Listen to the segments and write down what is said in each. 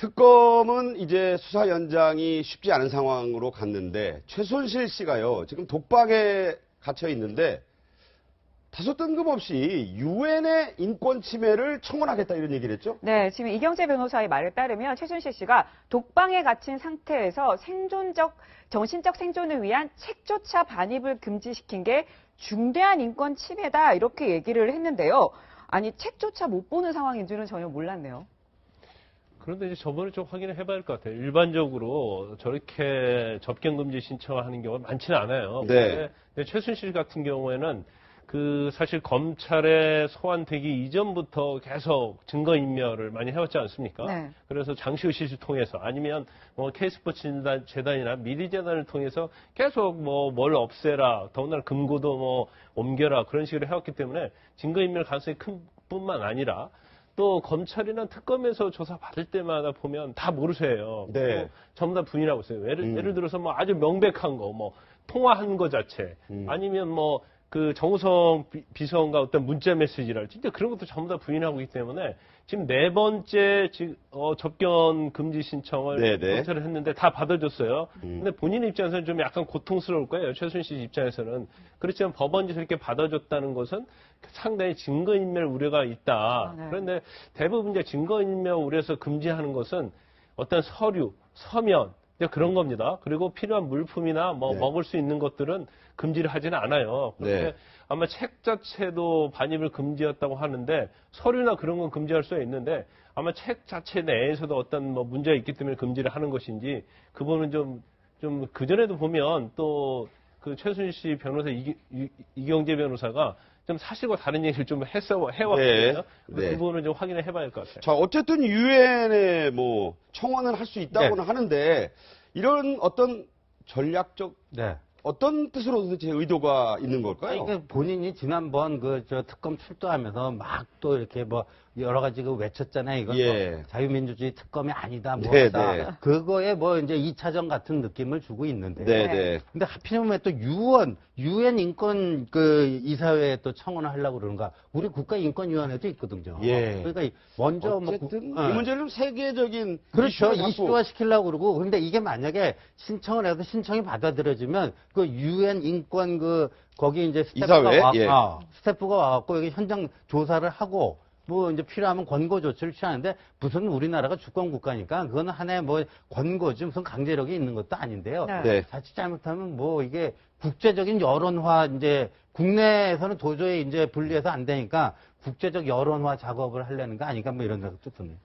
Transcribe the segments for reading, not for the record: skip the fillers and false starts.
특검은 이제 수사 연장이 쉽지 않은 상황으로 갔는데 최순실 씨가요. 지금 독방에 갇혀 있는데 다소 뜬금없이 유엔의 인권 침해를 청원하겠다 이런 얘기를 했죠? 네, 지금 이경재 변호사의 말에 따르면 최순실 씨가 독방에 갇힌 상태에서 정신적 생존을 위한 책조차 반입을 금지시킨 게 중대한 인권 침해다 이렇게 얘기를 했는데요. 아니 책조차 못 보는 상황인 줄은 전혀 몰랐네요. 그런데 이제 저번에 좀 확인을 해봐야 할 것 같아요. 일반적으로 저렇게 접견금지 신청하는 경우가 많지는 않아요. 네. 근데 최순실 같은 경우에는 사실 검찰에 소환되기 이전부터 계속 증거인멸을 많이 해왔지 않습니까? 네. 그래서 장시호 씨를 통해서 아니면 K스포츠 재단이나 미리재단을 통해서 계속 뭘 없애라, 더군다나 금고도 옮겨라 그런 식으로 해왔기 때문에 증거인멸 가능성이 큰 뿐만 아니라 또 검찰이나 특검에서 조사 받을 때마다 보면 다 모르세요. 네. 전부 다 부인하고 있어요. 예를 들어서 아주 명백한 거, 통화한 거 자체, 아니면 정우성 비서관과 어떤 문자 메시지랄, 진짜 그런 것도 전부 다 부인하고 있기 때문에 지금 네 번째 접견 금지 신청을 네네. 검찰을 했는데 다 받아줬어요. 근데 본인 입장에서는 좀 약간 고통스러울 거예요. 최순실 입장에서는. 그렇지만 법원에서 이렇게 받아줬다는 것은 상당히 증거인멸 우려가 있다. 네. 그런데 대부분 이제 증거인멸 우려에서 금지하는 것은 어떤 서류, 서면, 그런 겁니다. 그리고 필요한 물품이나 네. 먹을 수 있는 것들은 금지를 하지는 않아요. 그런데 네. 아마 책 자체도 반입을 금지했다고 하는데 서류나 그런 건 금지할 수가 있는데 아마 책 자체 내에서도 어떤 문제가 있기 때문에 금지를 하는 것인지 그 부분은 좀 그전에도 보면 또 그 최순실 변호사 이경재 변호사가 좀 사실과 다른 얘기를 좀 해왔거든요. 네. 그 네. 부분은 좀 확인을 해봐야 할 것 같아요. 자, 어쨌든 유엔에 청원을 할 수 있다고는 하는데 이런 어떤 전략적 네. 어떤 뜻으로 도대체 의도가 있는 걸까요? 그러니까 본인이 지난번 특검 출두하면서 막 또 이렇게 여러 가지 외쳤잖아요. 이건 예. 자유민주주의 특검이 아니다, 네, 뭐다. 네. 그거에 이제 2차전 같은 느낌을 주고 있는데. 네. 근데 하필이면 또 유엔 인권 이사회에 또 청원을 하려고 그러는가. 우리 국가인권위원회도 있거든요. 예. 그러니까 먼저 어쨌든 이 문제는 좀 세계적인 그렇죠. 이슈를 이슈화 시키려고 그러고. 근데 이게 만약에 신청을 해서 신청이 받아들여지면 그 유엔 인권 거기 이제 이사회? 예. 스태프가 와갖고 여기 현장 조사를 하고 이제 필요하면 권고 조치를 취하는데 무슨 우리나라가 주권 국가니까 그거는 하나의 권고지 무슨 강제력이 있는 것도 아닌데요. 네. 자칫 잘못하면 이게 국제적인 여론화 이제 국내에서는 도저히 이제 분리해서 안 되니까 국제적 여론화 작업을 하려는 거 아닌가 이런 생각도 드네요.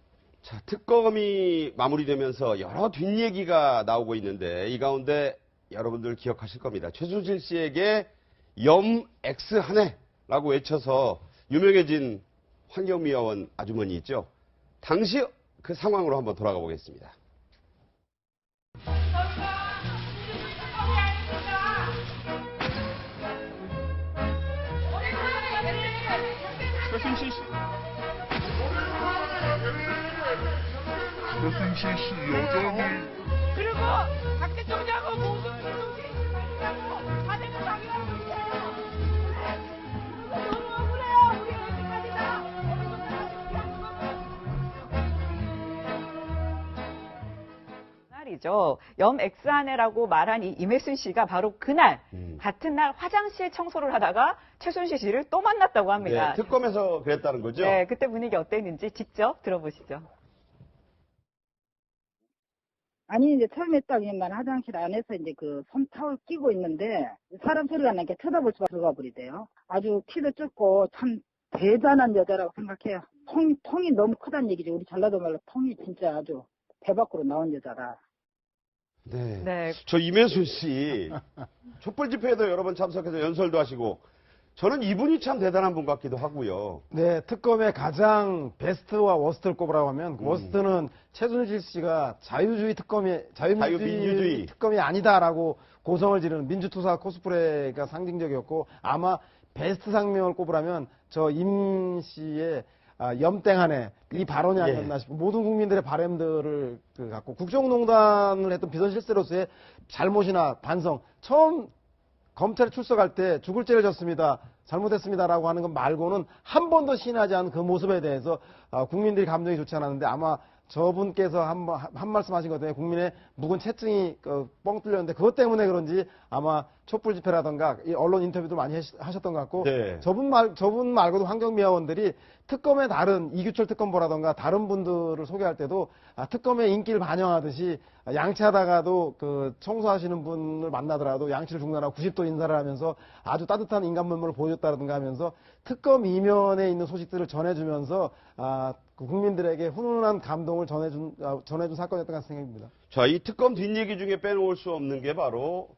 자, 특검이 마무리되면서 여러 뒷얘기가 나오고 있는데 이 가운데 여러분들 기억하실 겁니다. 최순실 씨에게 X 하네라고 외쳐서 유명해진 환경미화원 아주머니 있죠. 당시 그 상황으로 한번 돌아가 보겠습니다. 최순실 씨 여전히 그리고 박대총장하고 모든 이동식이라고 자네는 당연하고 있어요. 너무 억울해요. 우리 여기까지 다. 날이죠. X 아내라고 말한 이 임혜순 씨가 바로 그날 같은 날 화장실 청소를 하다가 최순실 씨를 또 만났다고 합니다. 네, 특검에서 그랬다는 거죠? 네, 그때 분위기 어땠는지 직접 들어보시죠. 아니, 이제 처음에 딱 난 화장실 안에서 이제 손타올 끼고 있는데 사람 소리가 나니까 쳐다볼 수가 들어가 버리대요. 아주 키도 작고 참 대단한 여자라고 생각해요. 통이 너무 크다는 얘기죠. 우리 전라도 말로 통이 진짜 아주 배 밖으로 나온 여자라. 네. 네. 저 임혜순 씨 촛불 집회에도 여러 번 참석해서 연설도 하시고 저는 이분이 참 대단한 분 같기도 하고요. 네, 특검의 가장 베스트와 워스트를 꼽으라고 하면 워스트는 최순실 씨가 자유민주주의 특검이 아니다라고 고성을 지르는 민주투사 코스프레가 상징적이었고 아마 베스트 상명을 꼽으라면 저 임 씨의 염땡하네 이 발언이 아니었나 싶고 모든 국민들의 바람들을 갖고 국정농단을 했던 비선실세로서의 잘못이나 반성 처음 검찰에 출석할 때 죽을 죄를 졌습니다. 잘못했습니다라고 하는 것 말고는 한 번도 시인하지 않은 그 모습에 대해서 국민들이 감정이 좋지 않았는데 아마 저분께서 한 말씀 하신 것 때문에 국민의 묵은 채증이 뻥 뚫렸는데 그것 때문에 그런지 아마 촛불 집회라던가 이 언론 인터뷰도 많이 하셨던 것 같고 네. 저분 말고도 환경미화원들이 특검의 다른 이규철 특검보라던가 다른 분들을 소개할 때도 특검의 인기를 반영하듯이 양치하다가도 청소하시는 분을 만나더라도 양치를 중단하고 90도 인사를 하면서 아주 따뜻한 인간 면모를 보여줬다든가 하면서 특검 이면에 있는 소식들을 전해주면서 국민들에게 훈훈한 감동을 전해준 사건이었던 것 같은 생각입니다. 자, 이 특검 뒷얘기 중에 빼놓을 수 없는 게 바로